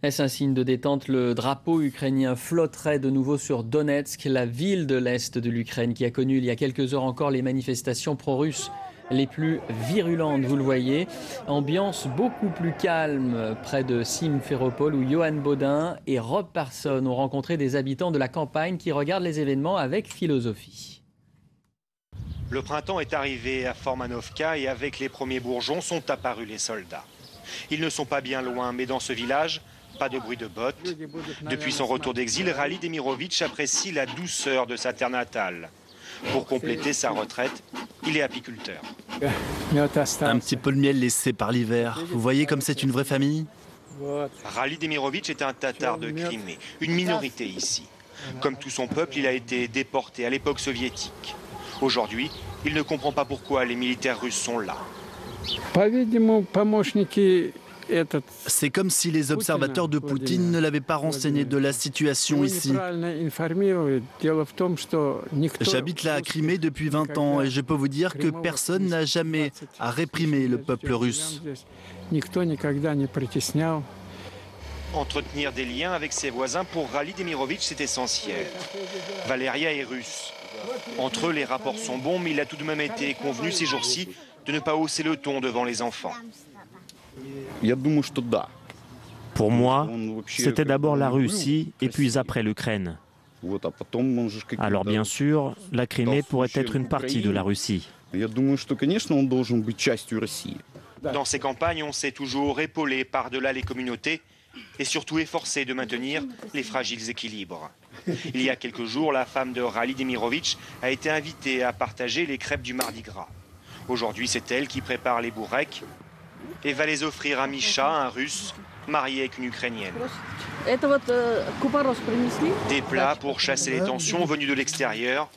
Est-ce un signe de détente? Le drapeau ukrainien flotterait de nouveau sur Donetsk, la ville de l'Est de l'Ukraine qui a connu il y a quelques heures encore les manifestations pro-russes les plus virulentes, vous le voyez. Ambiance beaucoup plus calme près de Simferopol où Johan Baudin et Rob Parson ont rencontré des habitants de la campagne qui regardent les événements avec philosophie. Le printemps est arrivé à Formanovka et avec les premiers bourgeons sont apparus les soldats. Ils ne sont pas bien loin, mais dans ce village, pas de bruit de bottes. Depuis son retour d'exil, Rali Demirovitch apprécie la douceur de sa terre natale. Pour compléter sa retraite, il est apiculteur. Un petit peu de miel laissé par l'hiver. Vous voyez comme c'est une vraie famille? Rali Demirovitch est un tatar de Crimée, une minorité ici. Comme tout son peuple, il a été déporté à l'époque soviétique. Aujourd'hui, il ne comprend pas pourquoi les militaires russes sont là. C'est comme si les observateurs de Poutine ne l'avaient pas renseigné de la situation ici. J'habite la Crimée depuis 20 ans et je peux vous dire que personne n'a jamais à réprimer le peuple russe. Entretenir des liens avec ses voisins pour Rali Demirovitch, c'est essentiel. Valeria est russe. Entre eux, les rapports sont bons, mais il a tout de même été convenu ces jours-ci de ne pas hausser le ton devant les enfants. Pour moi, c'était d'abord la Russie et puis après l'Ukraine. Alors bien sûr, la Crimée pourrait être une partie de la Russie. Dans ces campagnes, on s'est toujours épaulé par-delà les communautés et surtout efforcé de maintenir les fragiles équilibres. Il y a quelques jours, la femme de Rali Demirovitch a été invitée à partager les crêpes du Mardi Gras. Aujourd'hui, c'est elle qui prépare les bourreks et va les offrir à Misha, un Russe, marié avec une Ukrainienne. Des plats pour chasser les tensions venues de l'extérieur,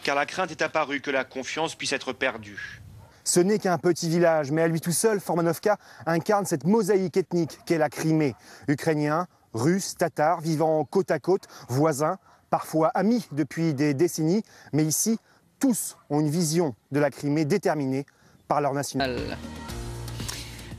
car la crainte est apparue que la confiance puisse être perdue. Ce n'est qu'un petit village, mais à lui tout seul, Formanovka incarne cette mosaïque ethnique qu'est la Crimée. Ukrainiens, Russes, Tatars, vivant côte à côte, voisins, parfois amis depuis des décennies, mais ici, tous ont une vision de la Crimée déterminée par leur nationalité.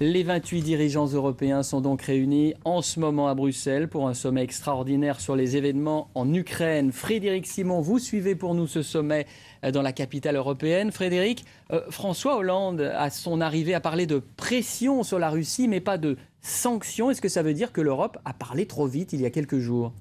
Les 28 dirigeants européens sont donc réunis en ce moment à Bruxelles pour un sommet extraordinaire sur les événements en Ukraine. Frédéric Simon, vous suivez pour nous ce sommet dans la capitale européenne. Frédéric, François Hollande, à son arrivée, a parlé de pression sur la Russie, mais pas de sanctions. Est-ce que ça veut dire que l'Europe a parlé trop vite il y a quelques jours ?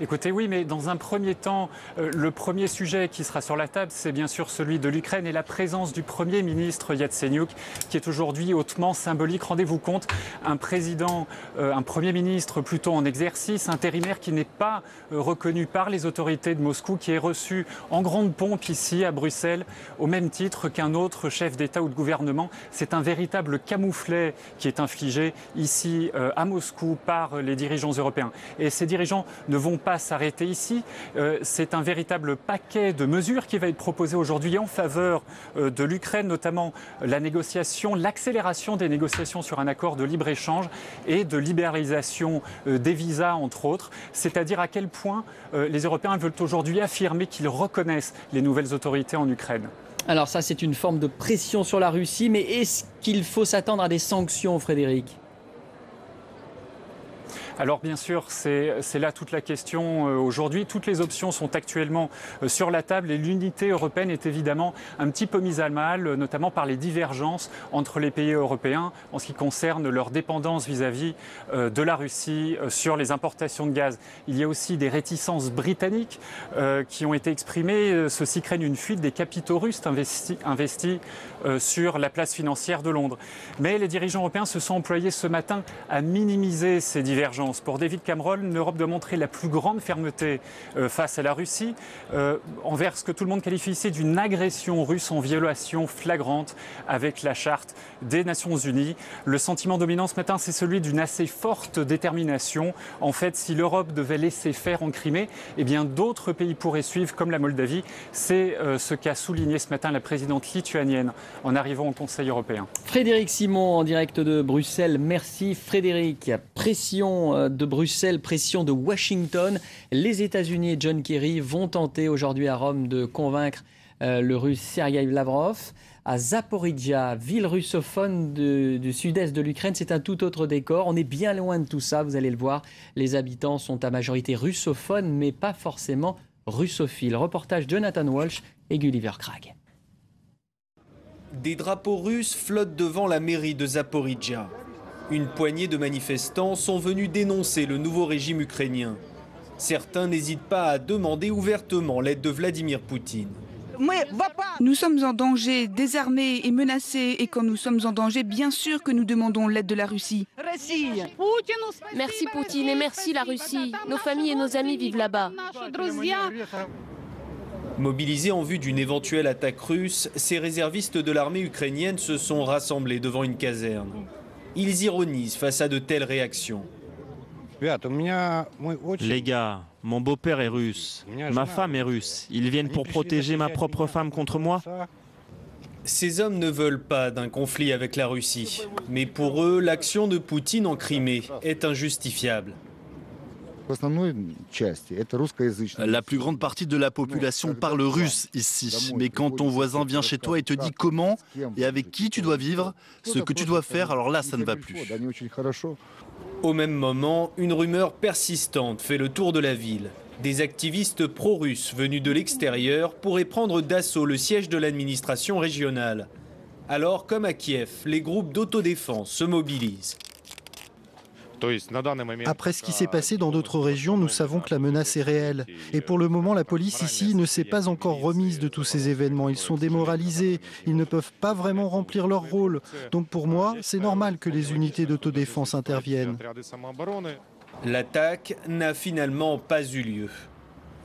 Écoutez, oui, mais dans un premier temps, le premier sujet qui sera sur la table, c'est bien sûr celui de l'Ukraine et la présence du Premier ministre Yatsenyuk, qui est aujourd'hui hautement symbolique. Rendez-vous compte, un Premier ministre plutôt en exercice, intérimaire qui n'est pas reconnu par les autorités de Moscou, qui est reçu en grande pompe ici à Bruxelles, au même titre qu'un autre chef d'État ou de gouvernement. C'est un véritable camouflet qui est infligé ici à Moscou par les dirigeants européens. Et ces dirigeants ne vont pas s'arrêter ici. C'est un véritable paquet de mesures qui va être proposé aujourd'hui en faveur de l'Ukraine, notamment la négociation, l'accélération des négociations sur un accord de libre-échange et de libéralisation des visas, entre autres. C'est-à-dire à quel point les Européens veulent aujourd'hui affirmer qu'ils reconnaissent les nouvelles autorités en Ukraine. Alors ça, c'est une forme de pression sur la Russie, mais est-ce qu'il faut s'attendre à des sanctions, Frédéric ? Alors bien sûr, c'est là toute la question aujourd'hui. Toutes les options sont actuellement sur la table et l'unité européenne est évidemment un petit peu mise à mal, notamment par les divergences entre les pays européens en ce qui concerne leur dépendance vis-à-vis de la Russie sur les importations de gaz. Il y a aussi des réticences britanniques qui ont été exprimées. Ceux-ci craignent une fuite des capitaux russes investis sur la place financière de Londres. Mais les dirigeants européens se sont employés ce matin à minimiser ces divergences. Pour David Cameron, l'Europe doit montrer la plus grande fermeté face à la Russie, envers ce que tout le monde qualifie ici d'une agression russe en violation flagrante avec la Charte des Nations Unies. Le sentiment dominant ce matin, c'est celui d'une assez forte détermination. En fait, si l'Europe devait laisser faire en Crimée, eh bien d'autres pays pourraient suivre, comme la Moldavie. C'est ce qu'a souligné ce matin la présidente lituanienne en arrivant au Conseil européen. Frédéric Simon, en direct de Bruxelles. Merci Frédéric. Pression de Bruxelles, pression de Washington. Les États-Unis et John Kerry vont tenter aujourd'hui à Rome de convaincre le Russe Sergueï Lavrov. à Zaporizhzhia, ville russophone du sud-est de l'Ukraine. C'est un tout autre décor. On est bien loin de tout ça, vous allez le voir. Les habitants sont à majorité russophones, mais pas forcément russophiles. Reportage Jonathan Walsh et Gulliver Krag. Des drapeaux russes flottent devant la mairie de Zaporizhzhia. Une poignée de manifestants sont venus dénoncer le nouveau régime ukrainien. Certains n'hésitent pas à demander ouvertement l'aide de Vladimir Poutine. Nous sommes en danger, désarmés et menacés. Et quand nous sommes en danger, bien sûr que nous demandons l'aide de la Russie. Merci Poutine et merci la Russie. Nos familles et nos amis vivent là-bas. Mobilisés en vue d'une éventuelle attaque russe, ces réservistes de l'armée ukrainienne se sont rassemblés devant une caserne. Ils ironisent face à de telles réactions. Les gars, mon beau-père est russe, ma femme est russe. Ils viennent pour protéger ma propre femme contre moi? Ces hommes ne veulent pas d'un conflit avec la Russie. Mais pour eux, l'action de Poutine en Crimée est injustifiable. La plus grande partie de la population parle russe ici. Mais quand ton voisin vient chez toi et te dit comment et avec qui tu dois vivre, ce que tu dois faire, alors là, ça ne va plus. Au même moment, une rumeur persistante fait le tour de la ville. Des activistes pro-russes venus de l'extérieur pourraient prendre d'assaut le siège de l'administration régionale. Alors, comme à Kiev, les groupes d'autodéfense se mobilisent. Après ce qui s'est passé dans d'autres régions, nous savons que la menace est réelle. Et pour le moment, la police ici ne s'est pas encore remise de tous ces événements. Ils sont démoralisés, ils ne peuvent pas vraiment remplir leur rôle. Donc pour moi, c'est normal que les unités d'autodéfense interviennent. L'attaque n'a finalement pas eu lieu.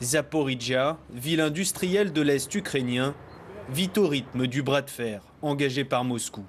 Zaporizhzhia, ville industrielle de l'Est ukrainien, vit au rythme du bras de fer engagé par Moscou.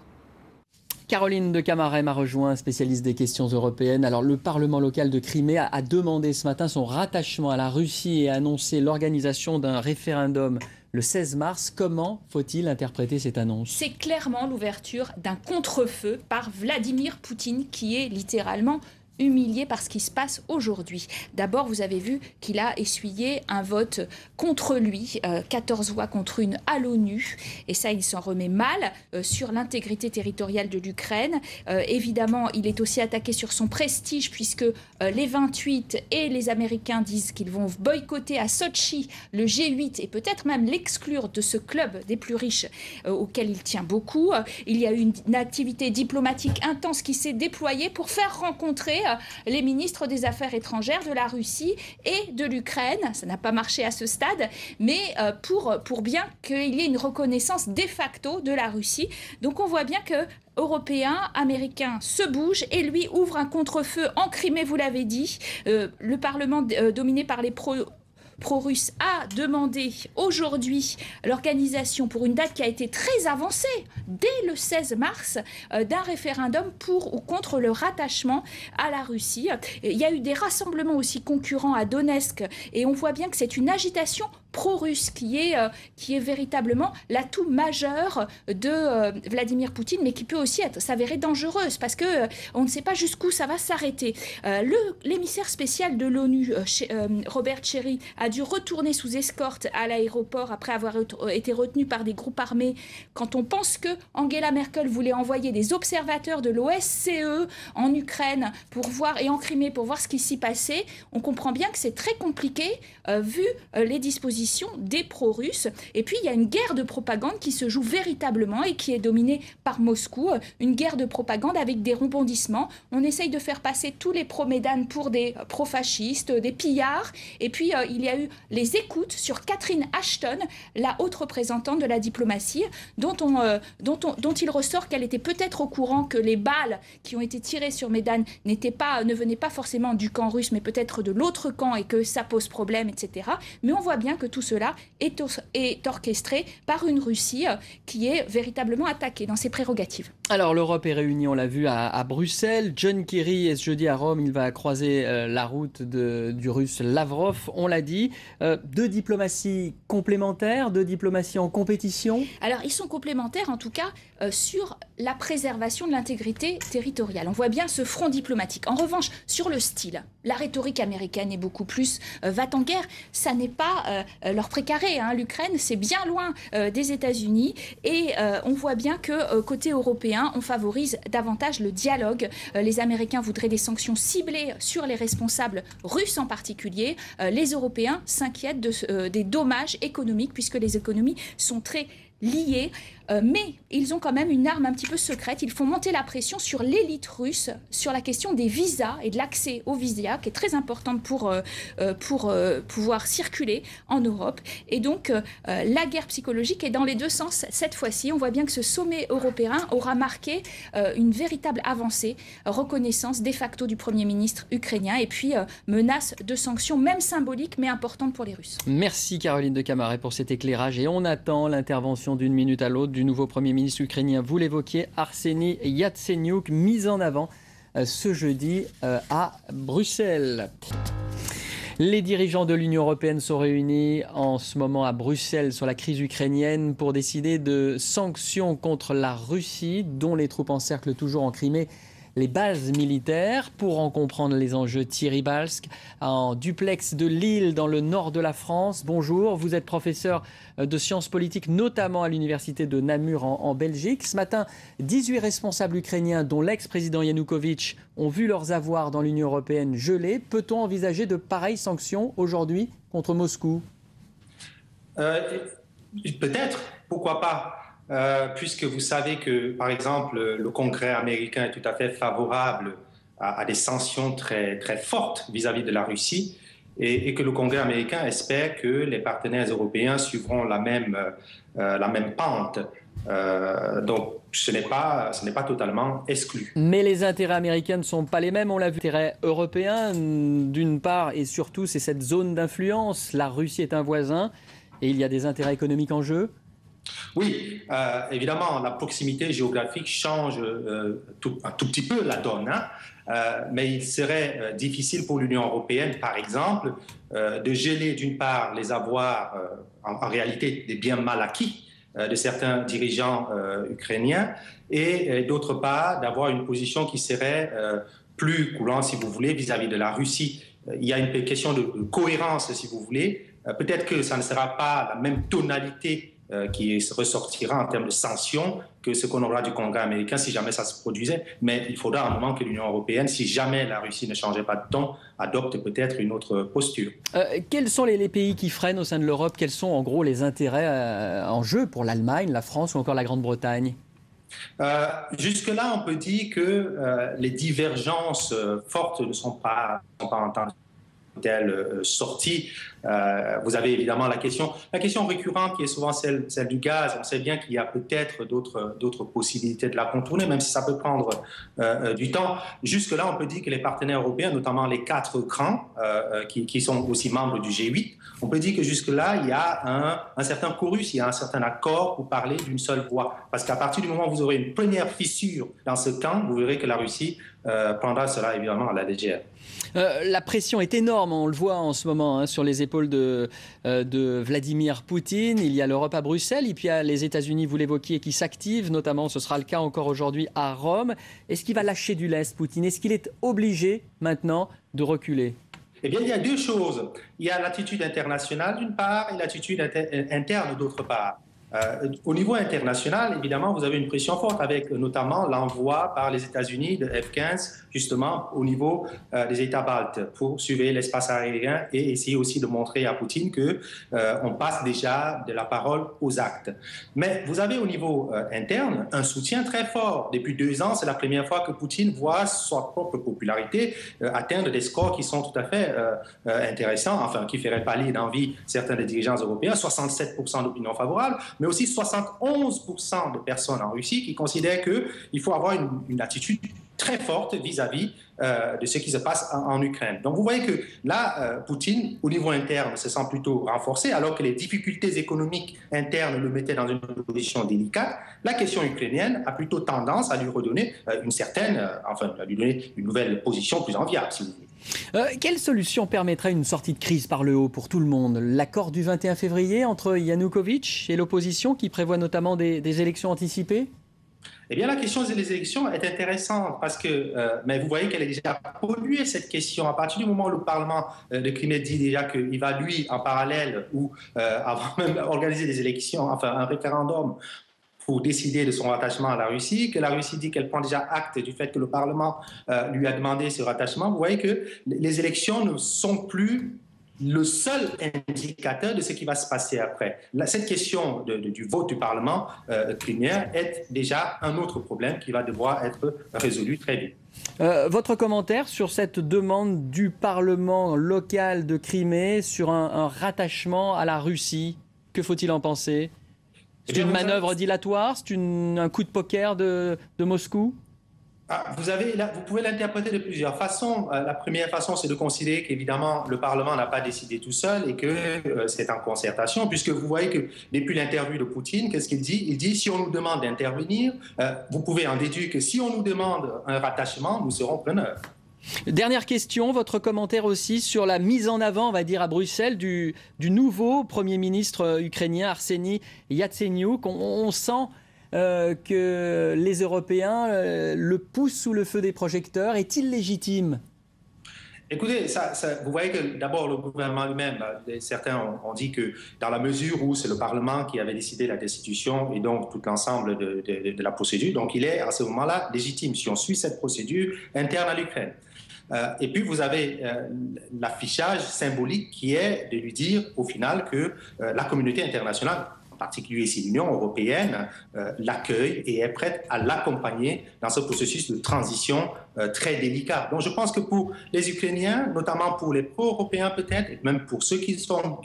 Caroline de Camaret m'a rejoint, spécialiste des questions européennes. Alors, le Parlement local de Crimée a demandé ce matin son rattachement à la Russie et a annoncé l'organisation d'un référendum le 16 mars. Comment faut-il interpréter cette annonce? C'est clairement l'ouverture d'un contre-feu par Vladimir Poutine qui est littéralement humilié par ce qui se passe aujourd'hui. D'abord, vous avez vu qu'il a essuyé un vote contre lui, 14 voix contre 1 à l'ONU, et ça, il s'en remet mal sur l'intégrité territoriale de l'Ukraine. Évidemment, il est aussi attaqué sur son prestige, puisque les 28 et les Américains disent qu'ils vont boycotter à Sochi le G8 et peut-être même l'exclure de ce club des plus riches auquel il tient beaucoup. Il y a eu une activité diplomatique intense qui s'est déployée pour faire rencontrer les ministres des Affaires étrangères de la Russie et de l'Ukraine. Ça n'a pas marché à ce stade, mais pour bien qu'il y ait une reconnaissance de facto de la Russie. Donc on voit bien que Européens, Américains se bougent et lui ouvre un contre-feu en Crimée, vous l'avez dit. Le Parlement dominé par les pro-russes a demandé aujourd'hui l'organisation pour une date qui a été très avancée, dès le 16 mars, d'un référendum pour ou contre le rattachement à la Russie. Il y a eu des rassemblements aussi concurrents à Donetsk et on voit bien que c'est une agitation pro-russe qui est véritablement l'atout majeur de Vladimir Poutine, mais qui peut aussi s'avérer dangereuse parce que on ne sait pas jusqu'où ça va s'arrêter. L'émissaire spécial de l'ONU, Robert Cherry, a dû retourner sous escorte à l'aéroport après avoir été retenu par des groupes armés. Quand on pense que Angela Merkel voulait envoyer des observateurs de l'OSCE en Ukraine pour voir, et en Crimée pour voir ce qui s'y passait, on comprend bien que c'est très compliqué vu les dispositions des pro-russes. Et puis il y a une guerre de propagande qui se joue véritablement et qui est dominée par Moscou, une guerre de propagande avec des rebondissements. On essaye de faire passer tous les pro-Médan pour des pro-fascistes, des pillards, et puis il y a eu les écoutes sur Catherine Ashton, la haute représentante de la diplomatie, dont il ressort qu'elle était peut-être au courant que les balles qui ont été tirées sur Médan ne venaient pas forcément du camp russe, mais peut-être de l'autre camp, et que ça pose problème, etc. Mais on voit bien que tout cela est orchestré par une Russie qui est véritablement attaquée dans ses prérogatives. Alors l'Europe est réunie, on l'a vu, à Bruxelles. John Kerry est ce jeudi à Rome, il va croiser la route du russe Lavrov, on l'a dit. Deux diplomaties complémentaires, deux diplomaties en compétition? Alors ils sont complémentaires en tout cas sur la préservation de l'intégrité territoriale. On voit bien ce front diplomatique. En revanche, sur le style, la rhétorique américaine est beaucoup plus va-t-en-guerre. Ça n'est pas leur précaré. L'Ukraine, c'est bien loin des États-Unis et on voit bien que côté européen, on favorise davantage le dialogue. Les Américains voudraient des sanctions ciblées sur les responsables russes en particulier. Les Européens s'inquiètent des dommages économiques puisque les économies sont très liées. Mais ils ont quand même une arme un petit peu secrète. Ils font monter la pression sur l'élite russe, sur la question des visas et de l'accès aux visas, qui est très importante pour pouvoir circuler en Europe. Et donc, la guerre psychologique est dans les deux sens. Cette fois-ci, on voit bien que ce sommet européen aura marqué une véritable avancée, reconnaissance de facto du Premier ministre ukrainien et puis menace de sanctions, même symboliques, mais importantes pour les Russes. Merci Caroline de Camaret pour cet éclairage. Et on attend l'intervention d'une minute à l'autre du nouveau Premier ministre ukrainien. Vous l'évoquiez, Arseniy Yatsenyuk, mis en avant ce jeudi à Bruxelles. Les dirigeants de l'Union européenne sont réunis en ce moment à Bruxelles sur la crise ukrainienne pour décider de sanctions contre la Russie, dont les troupes encerclent toujours en Crimée les bases militaires. Pour en comprendre les enjeux, Thierry Balsk, en duplex de Lille, dans le nord de la France. Bonjour, vous êtes professeur de sciences politiques, notamment à l'université de Namur en Belgique. Ce matin, 18 responsables ukrainiens, dont l'ex-président Yanukovych, ont vu leurs avoirs dans l'Union européenne gelés. Peut-on envisager de pareilles sanctions aujourd'hui contre Moscou ? Peut-être, pourquoi pas ? Puisque vous savez que, par exemple, le Congrès américain est tout à fait favorable à des sanctions très, très fortes vis-à-vis de la Russie et que le Congrès américain espère que les partenaires européens suivront la même pente. Donc, ce n'est pas totalement exclu. Mais les intérêts américains ne sont pas les mêmes, on l'a vu. L'intérêt européen, d'une part, et surtout, c'est cette zone d'influence. La Russie est un voisin et il y a des intérêts économiques en jeu. Oui, évidemment, la proximité géographique change un tout petit peu la donne, mais il serait difficile pour l'Union européenne, par exemple, de geler d'une part les avoirs, en réalité des biens mal acquis de certains dirigeants ukrainiens, et d'autre part d'avoir une position qui serait plus courante, si vous voulez, vis-à-vis de la Russie. Il y a une question de cohérence, si vous voulez. Peut-être que ça ne sera pas la même tonalité qui ressortira en termes de sanctions que ce qu'on aura du Congrès américain si jamais ça se produisait. Mais il faudra un moment que l'Union européenne, si jamais la Russie ne changeait pas de ton, adopte peut-être une autre posture. Quels sont les pays qui freinent au sein de l'Europe ? Quels sont en gros les intérêts en jeu pour l'Allemagne, la France ou encore la Grande-Bretagne ? Jusque-là, on peut dire que les divergences fortes ne sont pas entendues. Telle sortie. Vous avez évidemment la question récurrente qui est souvent celle du gaz. On sait bien qu'il y a peut-être d'autres possibilités de la contourner, même si ça peut prendre du temps. Jusque-là, on peut dire que les partenaires européens, notamment les 4 grands qui sont aussi membres du G8, on peut dire que jusque-là, il y a un certain chorus, il y a un certain accord pour parler d'une seule voix. Parce qu'à partir du moment où vous aurez une première fissure dans ce camp, vous verrez que la Russie prendra cela évidemment à la légère. La pression est énorme, on le voit en ce moment sur les épaules de Vladimir Poutine. Il y a l'Europe à Bruxelles, et puis il y a les États-Unis, vous l'évoquiez, qui s'activent, notamment ce sera le cas encore aujourd'hui à Rome. Est-ce qu'il va lâcher du lest, Poutine ? Est-ce qu'il est obligé maintenant de reculer ? Eh bien, il y a deux choses. Il y a l'attitude internationale d'une part et l'attitude interne d'autre part. Au niveau international, évidemment, vous avez une pression forte avec notamment l'envoi par les États-Unis de F-15, justement, au niveau des États baltes pour surveiller l'espace aérien et essayer aussi de montrer à Poutine qu'on passe déjà de la parole aux actes. Mais vous avez au niveau interne un soutien très fort. Depuis 2 ans, c'est la première fois que Poutine voit sa propre popularité atteindre des scores qui sont tout à fait intéressants, enfin, qui feraient pâlir d'envie certains des dirigeants européens, 67% d'opinion favorable, mais aussi 71% de personnes en Russie qui considèrent qu'il faut avoir une attitude très forte vis-à-vis de ce qui se passe en Ukraine. Donc vous voyez que là, Poutine, au niveau interne, se sent plutôt renforcé, alors que les difficultés économiques internes le mettaient dans une position délicate. La question ukrainienne a plutôt tendance à lui redonner à lui donner une nouvelle position plus enviable, si vous voulez. Quelle solution permettrait une sortie de crise par le haut pour tout le monde ? L'accord du 21 février entre Yanukovych et l'opposition qui prévoit notamment des élections anticipées ? Eh bien, la question des élections est intéressante parce que, mais vous voyez qu'elle est déjà polluée, cette question. À partir du moment où le Parlement de Crimée dit déjà qu'il va, lui, en parallèle ou avant même organiser des élections, enfin un référendum pour décider de son rattachement à la Russie, que la Russie dit qu'elle prend déjà acte du fait que le Parlement lui a demandé ce rattachement, vous voyez que les élections ne sont plus le seul indicateur de ce qui va se passer après. Cette question du vote du Parlement criméen est déjà un autre problème qui va devoir être résolu très vite. Votre commentaire sur cette demande du Parlement local de Crimée sur un rattachement à la Russie, que faut-il en penser? C'est une manœuvre dilatoire? C'est un coup de poker de Moscou? Vous pouvez l'interpréter de plusieurs façons. La première façon, c'est de considérer qu'évidemment, le Parlement n'a pas décidé tout seul et que c'est en concertation, puisque vous voyez que depuis l'interview de Poutine, qu'est-ce qu'il dit? Il dit, si on nous demande d'intervenir, vous pouvez en déduire que si on nous demande un rattachement, nous serons preneurs. Dernière question, votre commentaire aussi sur la mise en avant, on va dire, à Bruxelles du nouveau Premier ministre ukrainien, Arseniy Yatsenyuk. On sent que les Européens le poussent sous le feu des projecteurs. Est-il légitime? Écoutez, vous voyez que d'abord le gouvernement lui-même, certains ont dit que dans la mesure où c'est le Parlement qui avait décidé la destitution et donc tout l'ensemble de la procédure, donc il est à ce moment-là légitime si on suit cette procédure interne à l'Ukraine. Et puis vous avez l'affichage symbolique qui est de lui dire au final que la communauté internationale, en particulier ici l'Union européenne, l'accueille et est prête à l'accompagner dans ce processus de transition très délicat. Donc je pense que pour les Ukrainiens, notamment pour les pro-européens peut-être, et même pour ceux qui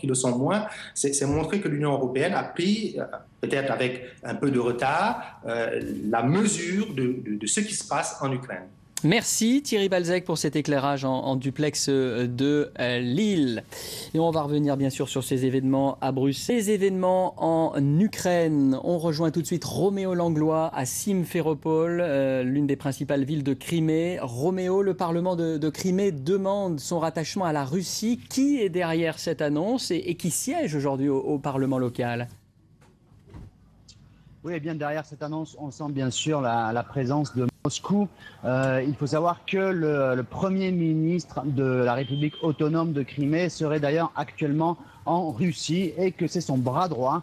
le sont moins, c'est montrer que l'Union européenne a pris, peut-être avec un peu de retard, la mesure de ce qui se passe en Ukraine. Merci Thierry Balzec pour cet éclairage en duplex de Lille. Et on va revenir bien sûr sur ces événements à Bruxelles. Les événements en Ukraine. On rejoint tout de suite Roméo Langlois à Simferopol, l'une des principales villes de Crimée. Roméo, le Parlement de Crimée demande son rattachement à la Russie. Qui est derrière cette annonce et qui siège aujourd'hui au Parlement local ? Oui, et bien derrière cette annonce, on sent bien sûr la présence de Moscou. Il faut savoir que le Premier ministre de la République autonome de Crimée serait d'ailleurs actuellement en Russie et que c'est son bras droit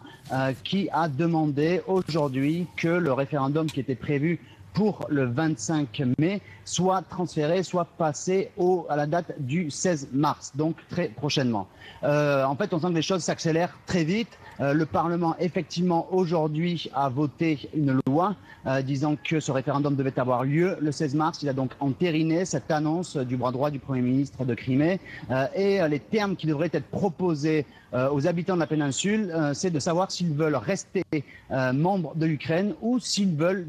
qui a demandé aujourd'hui que le référendum qui était prévu pour le 25 mai soit transféré, soit passé à la date du 16 mars, donc très prochainement. En fait, on sent que les choses s'accélèrent très vite. Le Parlement, effectivement, aujourd'hui a voté une loi disant que ce référendum devait avoir lieu le 16 mars. Il a donc entériné cette annonce du bras droit du Premier ministre de Crimée. Et les termes qui devraient être proposés aux habitants de la péninsule, c'est de savoir s'ils veulent rester membres de l'Ukraine ou s'ils veulent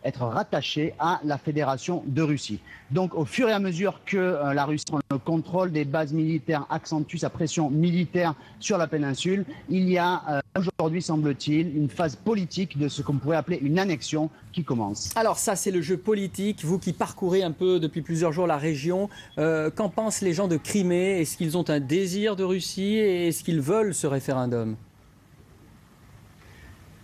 être rattachés à la Fédération de Russie. Donc au fur et à mesure que la Russie prend le contrôle des bases militaires, accentue sa pression militaire sur la péninsule, il y a aujourd'hui, semble-t-il, une phase politique de ce qu'on pourrait appeler une annexion qui commence. Alors ça, c'est le jeu politique. Vous qui parcourez un peu depuis plusieurs jours la région, qu'en pensent les gens de Crimée? Est-ce qu'ils ont un désir de Russie et est-ce qu'ils veulent ce référendum?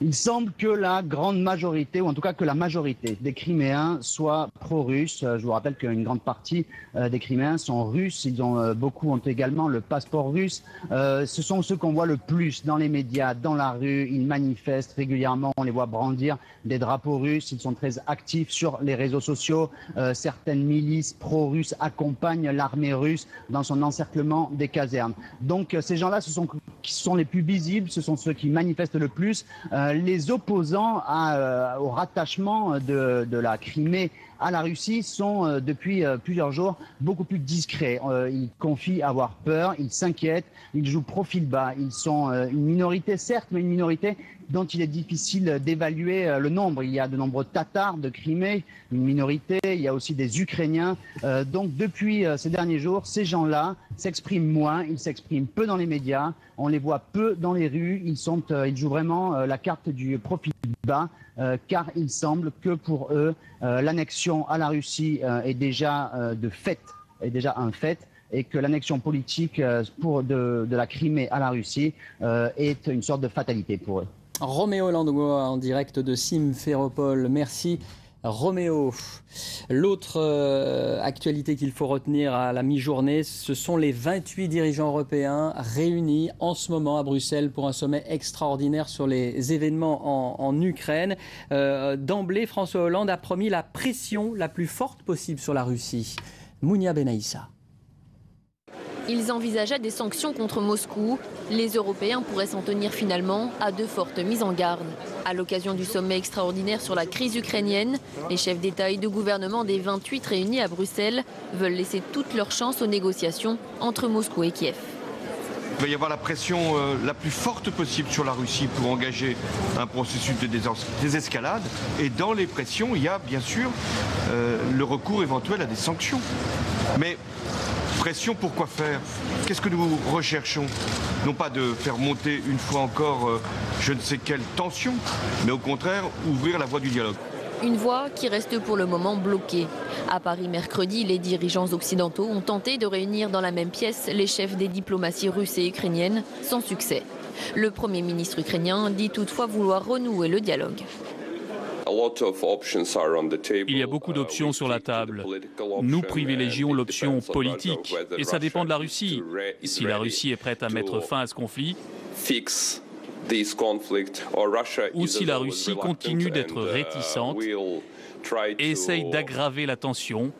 Il semble que la grande majorité, ou en tout cas que la majorité des Criméens soient pro-russes. Je vous rappelle qu'une grande partie des Criméens sont russes. Beaucoup ont également le passeport russe. Ce sont ceux qu'on voit le plus dans les médias, dans la rue. Ils manifestent régulièrement. On les voit brandir des drapeaux russes. Ils sont très actifs sur les réseaux sociaux. Certaines milices pro-russes accompagnent l'armée russe dans son encerclement des casernes. Donc ces gens-là, qui sont les plus visibles. Ce sont ceux qui manifestent le plus. Les opposants au rattachement de la Crimée à la Russie sont depuis plusieurs jours beaucoup plus discrets. Ils confient avoir peur, ils s'inquiètent, ils jouent profil bas. Ils sont une minorité certes, mais une minorité dont il est difficile d'évaluer le nombre. Il y a de nombreux Tatars de Crimée, une minorité, il y a aussi des Ukrainiens. Donc depuis ces derniers jours, ces gens-là s'expriment moins, ils s'expriment peu dans les médias, on les voit peu dans les rues, ils jouent vraiment la carte du profil bas, car il semble que pour eux, l'annexion à la Russie est déjà un fait, et que l'annexion politique de la Crimée à la Russie est une sorte de fatalité pour eux. Roméo Langois en direct de Simferopol. Merci Roméo. L'autre actualité qu'il faut retenir à la mi-journée, ce sont les 28 dirigeants européens réunis en ce moment à Bruxelles pour un sommet extraordinaire sur les événements en Ukraine. D'emblée, François Hollande a promis la pression la plus forte possible sur la Russie. Mounia Benaïssa. Ils envisageaient des sanctions contre Moscou. Les Européens pourraient s'en tenir finalement à de fortes mises en garde. À l'occasion du sommet extraordinaire sur la crise ukrainienne, les chefs d'État et de gouvernement des 28 réunis à Bruxelles veulent laisser toute leur chance aux négociations entre Moscou et Kiev. Il va y avoir la pression la plus forte possible sur la Russie pour engager un processus de désescalade. Et dans les pressions, il y a bien sûr le recours éventuel à des sanctions. Mais pression pour quoi faire? Qu'est-ce que nous recherchons? Non pas de faire monter une fois encore je ne sais quelle tension, mais au contraire ouvrir la voie du dialogue. Une voie qui reste pour le moment bloquée. À Paris mercredi, les dirigeants occidentaux ont tenté de réunir dans la même pièce les chefs des diplomaties russes et ukrainiennes, sans succès. Le Premier ministre ukrainien dit toutefois vouloir renouer le dialogue. Il y a beaucoup d'options sur la table. Nous privilégions l'option politique et ça dépend de la Russie. Si la Russie est prête à mettre fin à ce conflit, ou si la Russie continue d'être réticente et essaye d'aggraver la tension,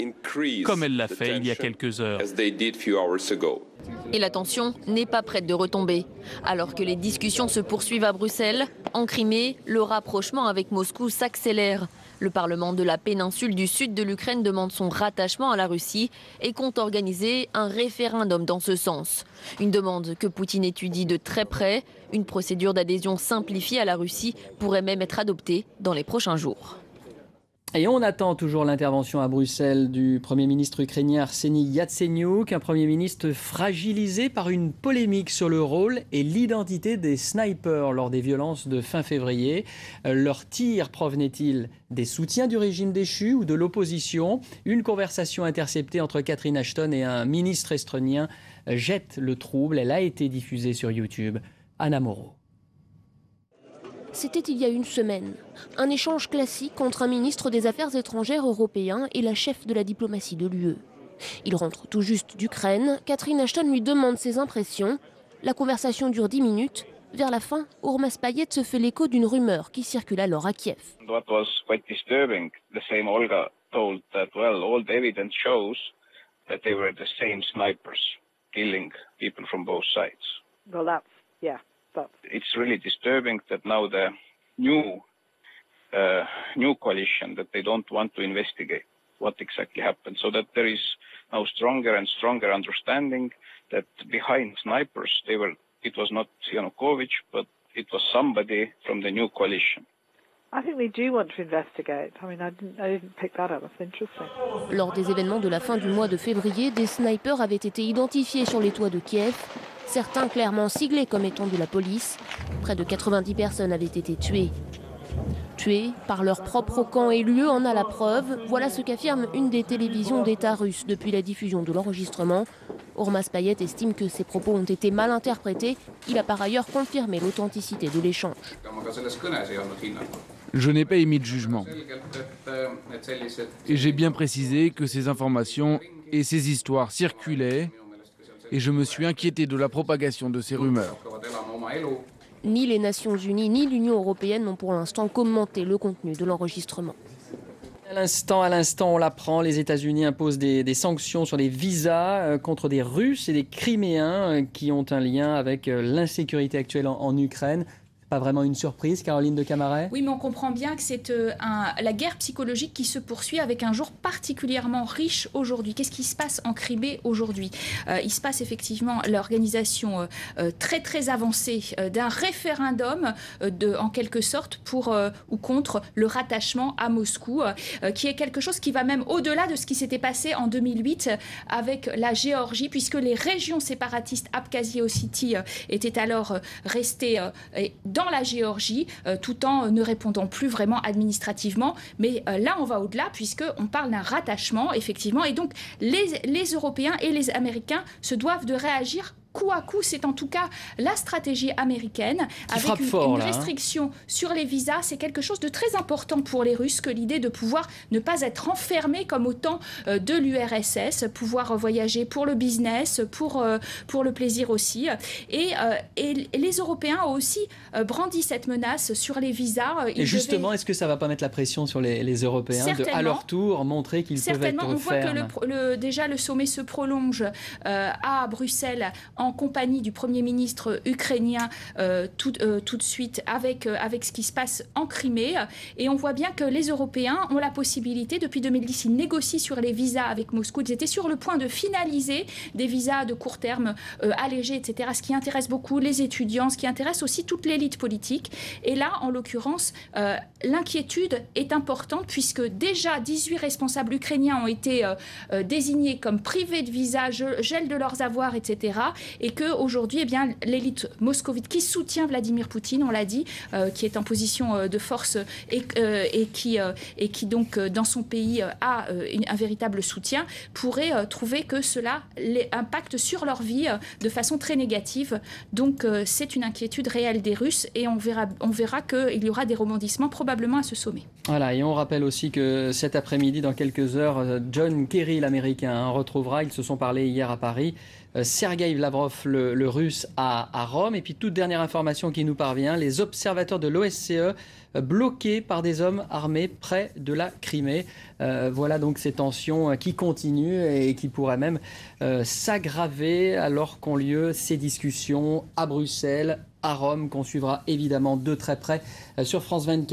comme elle l'a fait il y a quelques heures. Et la tension n'est pas prête de retomber. Alors que les discussions se poursuivent à Bruxelles, en Crimée, le rapprochement avec Moscou s'accélère. Le Parlement de la péninsule du sud de l'Ukraine demande son rattachement à la Russie et compte organiser un référendum dans ce sens. Une demande que Poutine étudie de très près. Une procédure d'adhésion simplifiée à la Russie pourrait même être adoptée dans les prochains jours. Et on attend toujours l'intervention à Bruxelles du Premier ministre ukrainien Arseniy Yatsenyuk, un Premier ministre fragilisé par une polémique sur le rôle et l'identité des snipers lors des violences de fin février. Leurs tirs provenaient-ils des soutiens du régime déchu ou de l'opposition? Une conversation interceptée entre Catherine Ashton et un ministre estonien jette le trouble. Elle a été diffusée sur YouTube. Anna Moreau. C'était il y a une semaine. Un échange classique entre un ministre des Affaires étrangères européen et la chef de la diplomatie de l'UE. Il rentre tout juste d'Ukraine. Catherine Ashton lui demande ses impressions. La conversation dure 10 minutes. Vers la fin, Ourmas Payet se fait l'écho d'une rumeur qui circule alors à Kiev. What was quite disturbing, the same Olga told that, well, all the evidence shows that they were the same snipers killing people from both sides. Well, that's, yeah. It's really disturbing that now the new coalition, that they don't want to investigate what exactly happened, so that there is now stronger and stronger understanding that behind snipers, it was not Yanukovych, but it was somebody from the new coalition. I think they do want to investigate. I mean, I didn't pick that up. That's interesting. Lors des événements de la fin du mois de février, des snipers avaient été identifiés sur les toits de Kiev. Certains clairement siglés comme étant de la police. Près de 90 personnes avaient été tuées. Tuées par leur propre camp et l'UE en a la preuve. Voilà ce qu'affirme une des télévisions d'État russes depuis la diffusion de l'enregistrement. Ourmas Payet estime que ses propos ont été mal interprétés. Il a par ailleurs confirmé l'authenticité de l'échange. Je n'ai pas émis de jugement. Et j'ai bien précisé que ces informations et ces histoires circulaient et je me suis inquiété de la propagation de ces rumeurs. Ni les Nations Unies ni l'Union européenne n'ont pour l'instant commenté le contenu de l'enregistrement. À l'instant, on l'apprend, les États-Unis imposent des sanctions sur les visas contre des Russes et des Criméens qui ont un lien avec l'insécurité actuelle en Ukraine. Pas vraiment une surprise, Caroline de Camaret? Oui, mais on comprend bien que c'est la guerre psychologique qui se poursuit avec un jour particulièrement riche aujourd'hui. Qu'est-ce qui se passe en Crimée aujourd'hui? Il se passe effectivement l'organisation très très avancée d'un référendum en quelque sorte pour ou contre le rattachement à Moscou, qui est quelque chose qui va même au-delà de ce qui s'était passé en 2008 avec la Géorgie, puisque les régions séparatistes Abkhazie et Ossétie étaient alors restées dans la Géorgie, tout en ne répondant plus vraiment administrativement. Mais là, on va au-delà, puisqu'on parle d'un rattachement, effectivement. Et donc, les Européens et les Américains se doivent de réagir coup à coup. C'est en tout cas la stratégie américaine. Avec une restriction sur les visas, c'est quelque chose de très important pour les Russes, que l'idée de pouvoir ne pas être enfermé comme au temps de l'URSS, pouvoir voyager pour le business, pour le plaisir aussi. Et les Européens ont aussi brandi cette menace sur les visas. Et justement, est-ce que ça ne va pas mettre la pression sur les Européens de, à leur tour, montrer qu'ils peuvent être fermes? On voit que déjà le sommet se prolonge à Bruxelles en compagnie du Premier ministre ukrainien tout de suite avec ce qui se passe en Crimée. Et on voit bien que les Européens ont la possibilité, depuis 2010, ils négocient sur les visas avec Moscou. Ils étaient sur le point de finaliser des visas de court terme allégés, etc. Ce qui intéresse beaucoup les étudiants, ce qui intéresse aussi toute l'élite politique. Et là, en l'occurrence, l'inquiétude est importante puisque déjà 18 responsables ukrainiens ont été désignés comme privés de visa, gel de leurs avoirs, etc. Et qu'aujourd'hui, eh bien, l'élite moscovite qui soutient Vladimir Poutine, on l'a dit, qui est en position de force et qui donc dans son pays a un véritable soutien, pourrait trouver que cela impacte sur leur vie de façon très négative. Donc c'est une inquiétude réelle des Russes et on verra qu'il y aura des rebondissements probablement à ce sommet. Voilà, et on rappelle aussi que cet après-midi, dans quelques heures, John Kerry, l'Américain, retrouvera, ils se sont parlé hier à Paris, Sergueï Lavrov, le Russe, à Rome. Et puis toute dernière information qui nous parvient, les observateurs de l'OSCE bloqués par des hommes armés près de la Crimée. Voilà donc ces tensions qui continuent et qui pourraient même s'aggraver alors qu'ont lieu ces discussions à Bruxelles, à Rome, qu'on suivra évidemment de très près sur France 24.